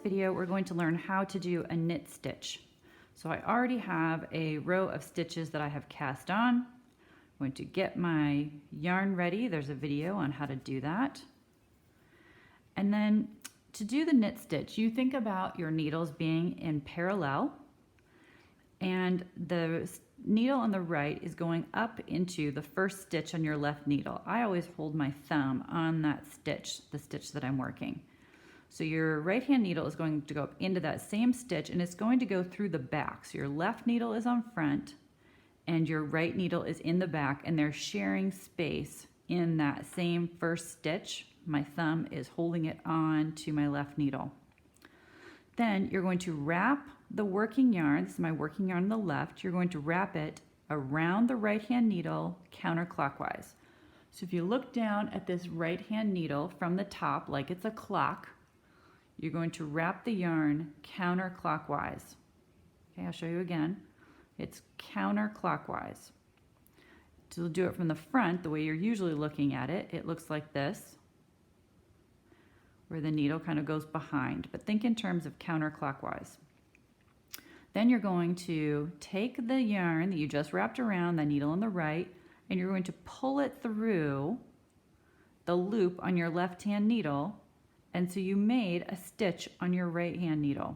video, we're going to learn how to do a knit stitch. So I already have a row of stitches that I have cast on. I'm going to get my yarn ready. There's a video on how to do that. And then to do the knit stitch, you think about your needles being in parallel, and the needle on the right is going up into the first stitch on your left needle. I always hold my thumb on that stitch, the stitch that I'm working. So your right hand needle is going to go up into that same stitch, and it's going to go through the back. So your left needle is on front and your right needle is in the back, and they're sharing space in that same first stitch. My thumb is holding it on to my left needle. Then you're going to wrap the working yarn. This is my working yarn on the left. You're going to wrap it around the right hand needle counterclockwise. So if you look down at this right hand needle from the top like it's a clock, you're going to wrap the yarn counterclockwise. Okay, I'll show you again. It's counterclockwise. To do it from the front, the way you're usually looking at it, it looks like this, where the needle kind of goes behind, but think in terms of counterclockwise. Then you're going to take the yarn that you just wrapped around the needle on the right, and you're going to pull it through the loop on your left hand needle, and so you made a stitch on your right hand needle.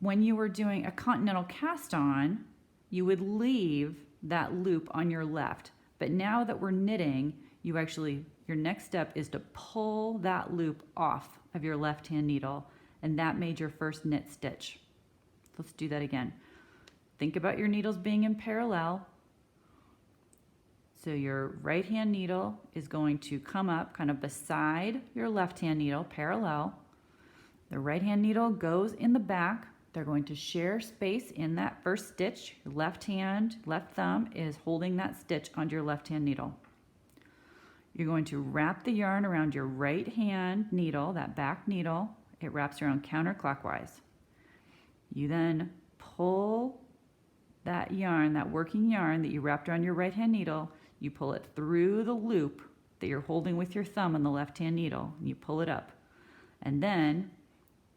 When you were doing a continental cast on, you would leave that loop on your left, but now that we're knitting, your next step is to pull that loop off of your left hand needle, and that made your first knit stitch. Let's do that again. Think about your needles being in parallel. So your right hand needle is going to come up kind of beside your left hand needle, parallel. The right hand needle goes in the back. They're going to share space in that first stitch. Your left thumb is holding that stitch onto your left hand needle. You're going to wrap the yarn around your right hand needle, that back needle. It wraps around counterclockwise. You then pull that yarn, that working yarn that you wrapped around your right hand needle, you pull it through the loop that you're holding with your thumb on the left hand needle, and you pull it up. And then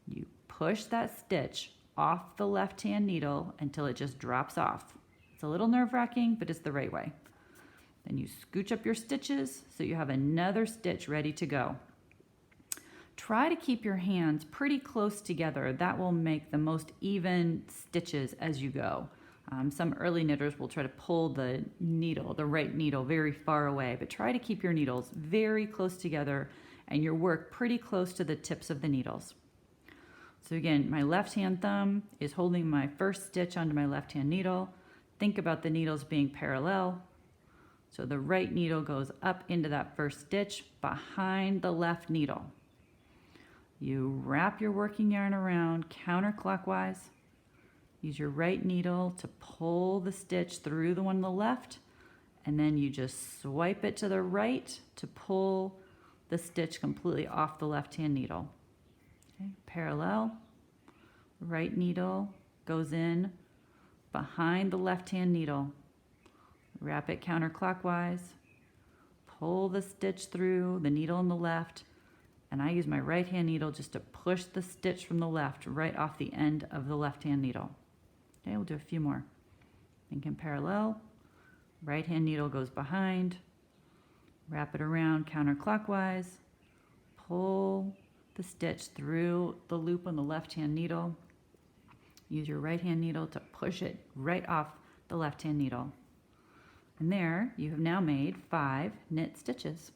you push that stitch off the left hand needle until it just drops off. It's a little nerve-wracking, but it's the right way. Then you scooch up your stitches so you have another stitch ready to go. Try to keep your hands pretty close together. That will make the most even stitches as you go. Some early knitters will try to pull the needle, the right needle, very far away, but try to keep your needles very close together and your work pretty close to the tips of the needles. So again, my left hand thumb is holding my first stitch onto my left hand needle. Think about the needles being parallel. So the right needle goes up into that first stitch behind the left needle. You wrap your working yarn around counterclockwise. Use your right needle to pull the stitch through the one on the left, and then you just swipe it to the right to pull the stitch completely off the left hand needle. Okay, parallel, right needle goes in behind the left hand needle. Wrap it counterclockwise, pull the stitch through the needle on the left, and I use my right hand needle just to push the stitch from the left right off the end of the left hand needle. Okay, we'll do a few more. Think in parallel, right hand needle goes behind, wrap it around counterclockwise, pull the stitch through the loop on the left hand needle. Use your right hand needle to push it right off the left hand needle. And there you have now made 5 knit stitches.